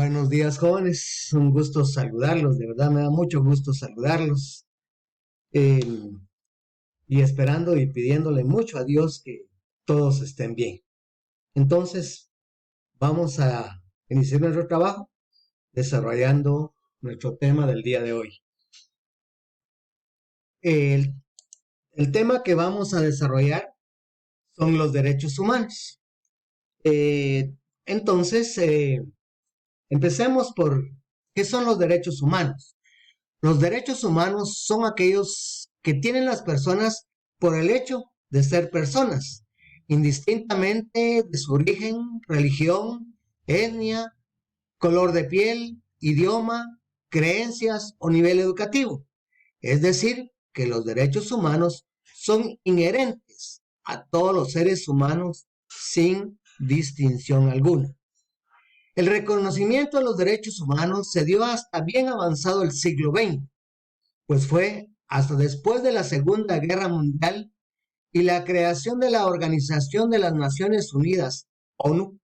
Buenos días, jóvenes. Un gusto saludarlos. De verdad me da mucho gusto saludarlos. Eh, y esperando y pidiéndole mucho a Dios que todos estén bien. Entonces, vamos a iniciar nuestro trabajo desarrollando nuestro tema del día de hoy. El, el tema que vamos a desarrollar son los derechos humanos. Eh, entonces, empecemos por ¿qué son los derechos humanos? Los derechos humanos son aquellos que tienen las personas por el hecho de ser personas, indistintamente de su origen, religión, etnia, color de piel, idioma, creencias o nivel educativo. Es decir, que los derechos humanos son inherentes a todos los seres humanos sin distinción alguna. El reconocimiento de los derechos humanos se dio hasta bien avanzado el siglo XX, pues fue hasta después de la Segunda Guerra Mundial y la creación de la Organización de las Naciones Unidas, ONU,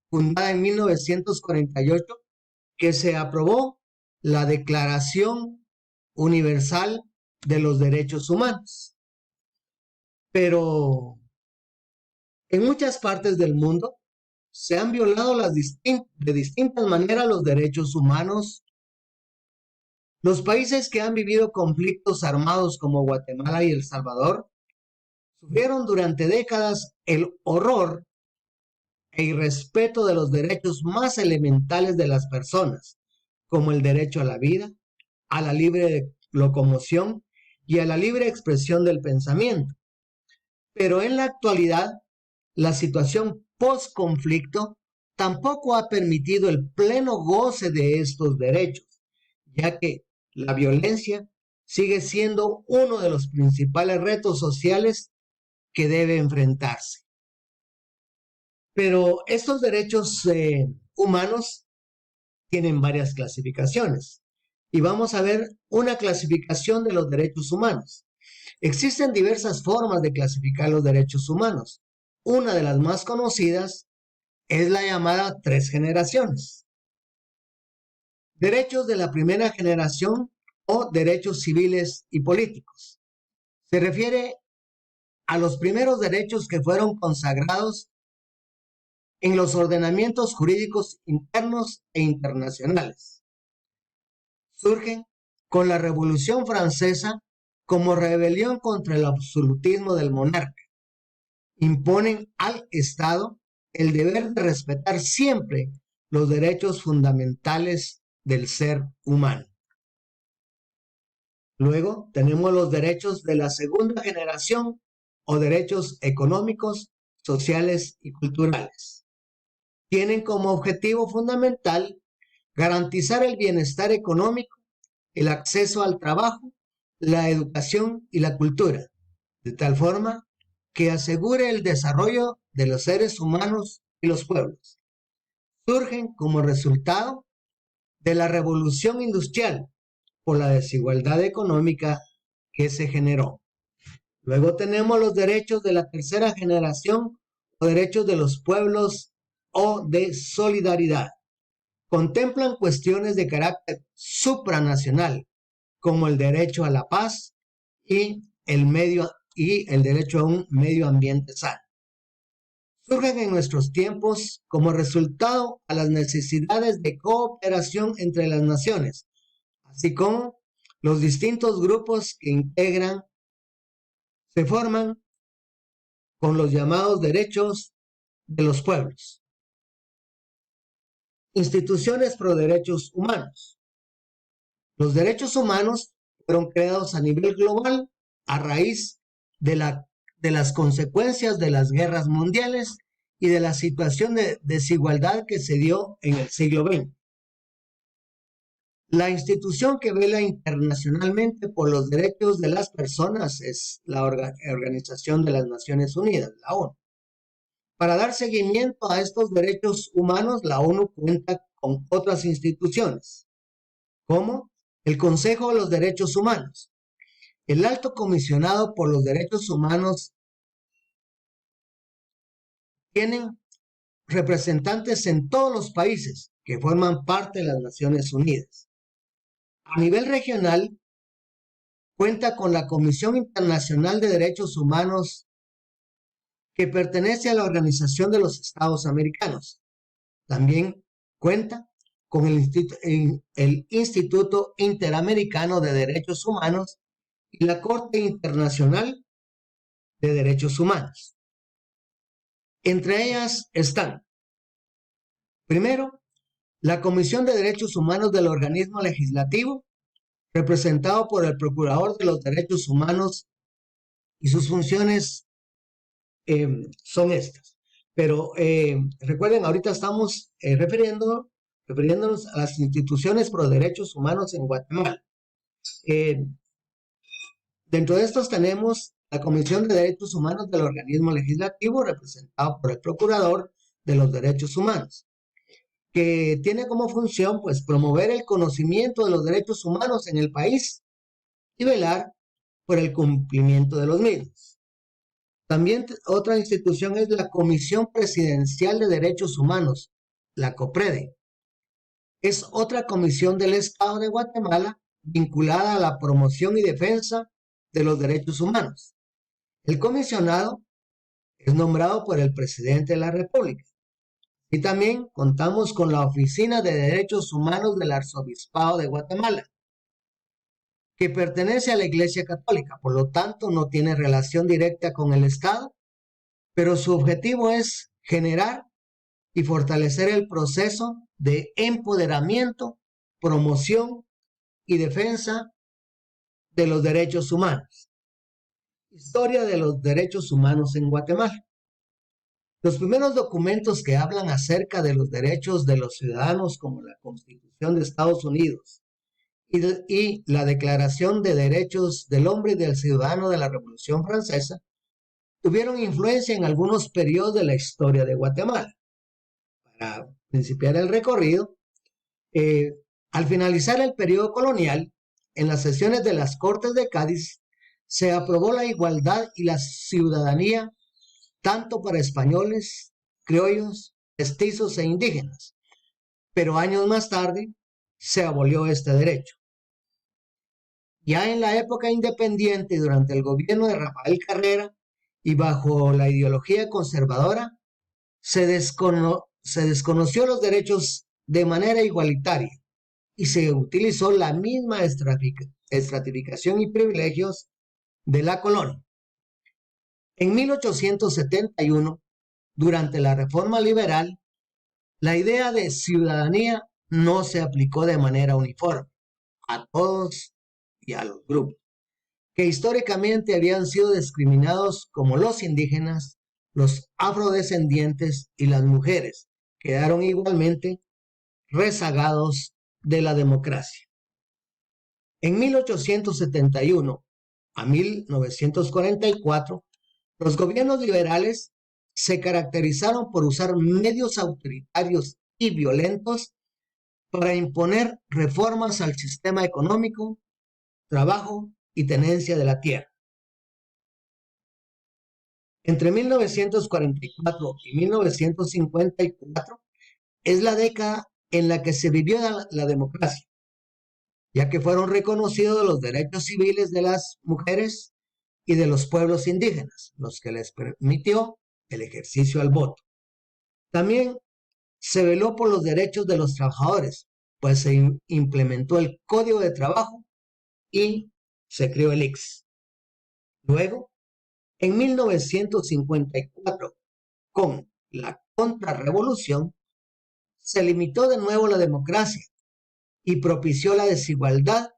fundada en 1948, que se aprobó la Declaración Universal de los Derechos Humanos. Pero en muchas partes del mundo se han violado de distintas maneras los derechos humanos. Los países que han vivido conflictos armados como Guatemala y El Salvador sufrieron durante décadas el horror e irrespeto de los derechos más elementales de las personas, como el derecho a la vida, a la libre locomoción y a la libre expresión del pensamiento. Pero en la actualidad, la situación post-conflicto tampoco ha permitido el pleno goce de estos derechos, ya que la violencia sigue siendo uno de los principales retos sociales que debe enfrentarse. Pero estos derechos humanos tienen varias clasificaciones y vamos a ver una clasificación de los derechos humanos. Existen diversas formas de clasificar los derechos humanos. Una de las más conocidas es la llamada 3 generaciones. Derechos de la primera generación o derechos civiles y políticos. Se refiere a los primeros derechos que fueron consagrados en los ordenamientos jurídicos internos e internacionales. Surgen con la Revolución Francesa como rebelión contra el absolutismo del monarca. Imponen al Estado el deber de respetar siempre los derechos fundamentales del ser humano. Luego tenemos los derechos de la segunda generación o derechos económicos, sociales y culturales. Tienen como objetivo fundamental garantizar el bienestar económico, el acceso al trabajo, la educación y la cultura, de tal forma que asegure el desarrollo de los seres humanos y los pueblos. Surgen como resultado de la revolución industrial por la desigualdad económica que se generó. Luego tenemos los derechos de la tercera generación o derechos de los pueblos o de solidaridad. Contemplan cuestiones de carácter supranacional, como el derecho a la paz y el derecho a un medio ambiente sano. Surgen en nuestros tiempos como resultado a las necesidades de cooperación entre las naciones, así como los distintos grupos que integran, se forman con los llamados derechos de los pueblos. Instituciones pro derechos humanos. Los derechos humanos fueron creados a nivel global a raíz de las consecuencias de las guerras mundiales y de la situación de desigualdad que se dio en el siglo XX. La institución que vela internacionalmente por los derechos de las personas es la Organización de las Naciones Unidas, la ONU. Para dar seguimiento a estos derechos humanos, la ONU cuenta con otras instituciones, como el Consejo de los Derechos Humanos. El Alto Comisionado por los Derechos Humanos tienen representantes en todos los países que forman parte de las Naciones Unidas. A nivel regional, cuenta con la Comisión Internacional de Derechos Humanos, que pertenece a la Organización de los Estados Americanos. También cuenta con el Instituto Interamericano de Derechos Humanos y la Corte Internacional de Derechos Humanos. Entre ellas están, primero, la Comisión de Derechos Humanos del organismo legislativo, representado por el Procurador de los Derechos Humanos, y sus funciones son estas. Pero recuerden, ahorita estamos refiriéndonos a las instituciones pro derechos humanos en Guatemala. Dentro de estos tenemos la Comisión de Derechos Humanos del organismo legislativo, representado por el Procurador de los Derechos Humanos, que tiene como función, pues, promover el conocimiento de los derechos humanos en el país y velar por el cumplimiento de los mismos. También otra institución es la Comisión Presidencial de Derechos Humanos, la COPREDE. Es otra comisión del Estado de Guatemala vinculada a la promoción y defensa de los derechos humanos. El comisionado es nombrado por el presidente de la República. Y también contamos con la Oficina de Derechos Humanos del Arzobispado de Guatemala, que pertenece a la Iglesia Católica, por lo tanto no tiene relación directa con el Estado, pero su objetivo es generar y fortalecer el proceso de empoderamiento, promoción y defensa de los derechos humanos. Historia de los derechos humanos en Guatemala. Los primeros documentos que hablan acerca de los derechos de los ciudadanos, como la Constitución de Estados Unidos y la Declaración de Derechos del Hombre y del Ciudadano de la Revolución Francesa, tuvieron influencia en algunos periodos de la historia de Guatemala. Para principiar el recorrido, al finalizar el periodo colonial, en las sesiones de las Cortes de Cádiz, se aprobó la igualdad y la ciudadanía tanto para españoles, criollos, mestizos e indígenas, pero años más tarde se abolió este derecho. Ya en la época independiente, durante el gobierno de Rafael Carrera y bajo la ideología conservadora, se desconoció los derechos de manera igualitaria y se utilizó la misma estratificación y privilegios de la colonia. En 1871, durante la Reforma Liberal, la idea de ciudadanía no se aplicó de manera uniforme a todos y a los grupos que históricamente habían sido discriminados, como los indígenas, los afrodescendientes y las mujeres. Quedaron igualmente rezagados de la democracia. En 1871 a 1944, los gobiernos liberales se caracterizaron por usar medios autoritarios y violentos para imponer reformas al sistema económico, trabajo y tenencia de la tierra. Entre 1944 y 1954 es la década en la que se vivió la democracia, ya que fueron reconocidos los derechos civiles de las mujeres y de los pueblos indígenas, los que les permitió el ejercicio al voto. También se veló por los derechos de los trabajadores, pues se implementó el Código de Trabajo y se creó el ICS. Luego, en 1954, con la contrarrevolución, se limitó de nuevo la democracia y propició la desigualdad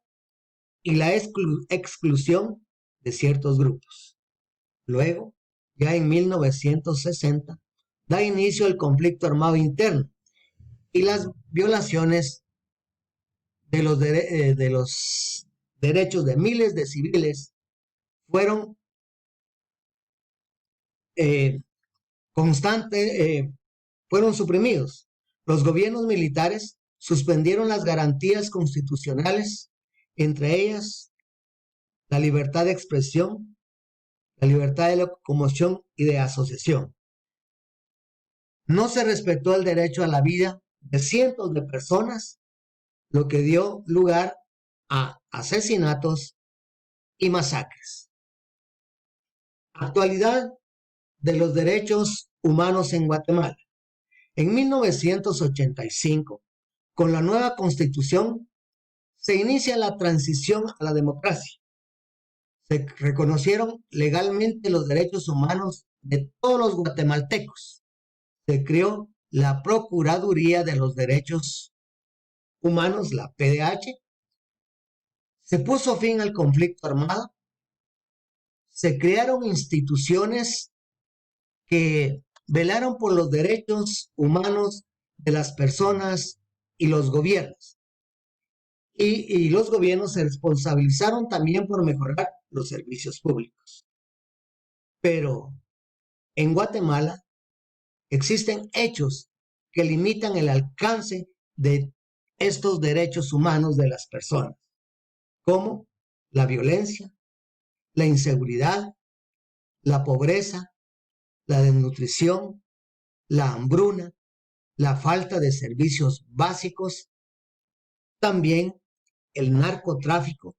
y la exclusión de ciertos grupos. Luego, ya en 1960, da inicio el conflicto armado interno y las violaciones de los derechos de miles de civiles fueron fueron suprimidos. Los gobiernos militares suspendieron las garantías constitucionales, entre ellas la libertad de expresión, la libertad de locomoción y de asociación. No se respetó el derecho a la vida de cientos de personas, lo que dio lugar a asesinatos y masacres. Actualidad de los derechos humanos en Guatemala. En 1985, con la nueva constitución, se inicia la transición a la democracia. Se reconocieron legalmente los derechos humanos de todos los guatemaltecos. Se creó la Procuraduría de los Derechos Humanos, la PDH. Se puso fin al conflicto armado. Se crearon instituciones que velaron por los derechos humanos de las personas y los gobiernos. Y los gobiernos se responsabilizaron también por mejorar los servicios públicos. Pero en Guatemala existen hechos que limitan el alcance de estos derechos humanos de las personas, como la violencia, la inseguridad, la pobreza, la desnutrición, la hambruna, la falta de servicios básicos, también el narcotráfico,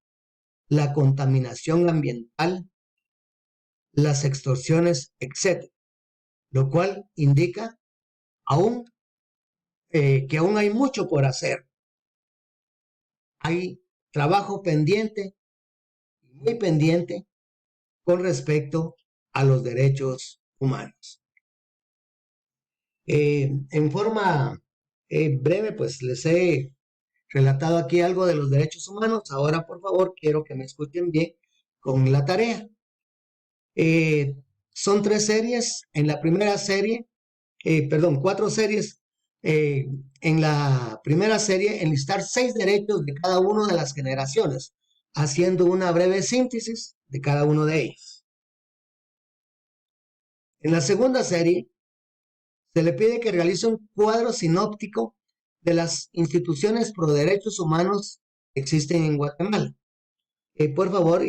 la contaminación ambiental, las extorsiones, etc. Lo cual indica aún que aún hay mucho por hacer. Hay trabajo pendiente, muy pendiente, con respecto a los derechos humanos. En forma breve, pues les he relatado aquí algo de los derechos humanos. Ahora, por favor, quiero que me escuchen bien con la tarea. Son 3 series. En la primera serie, 4 series. En la primera serie, enlistar 6 derechos de cada una de las generaciones, haciendo una breve síntesis de cada uno de ellos. En la segunda serie, se le pide que realice un cuadro sinóptico de las instituciones pro derechos humanos que existen en Guatemala. Por favor,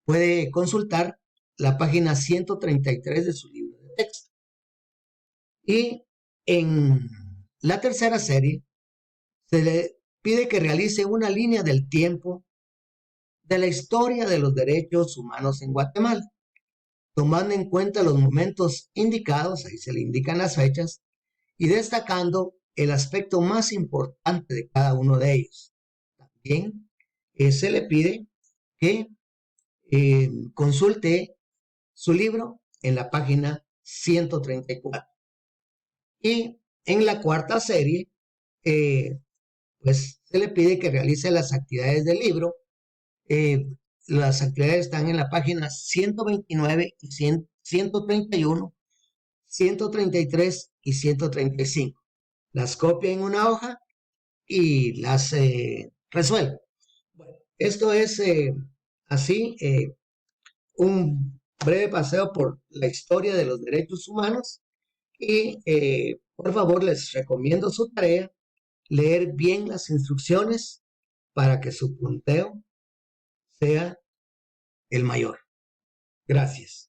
puede consultar la página 133 de su libro de texto. Y en la tercera serie, se le pide que realice una línea del tiempo de la historia de los derechos humanos en Guatemala, tomando en cuenta los momentos indicados, ahí se le indican las fechas, y destacando el aspecto más importante de cada uno de ellos. También se le pide que consulte su libro en la página 134. Y en la cuarta serie, pues se le pide que realice las actividades del libro. Las actividades están en la página 129 y 131, 133 y 135. Las copia en una hoja y las resuelve. Bueno, esto es así un breve paseo por la historia de los derechos humanos y por favor les recomiendo su tarea, leer bien las instrucciones para que su punteo sea el mayor. Gracias.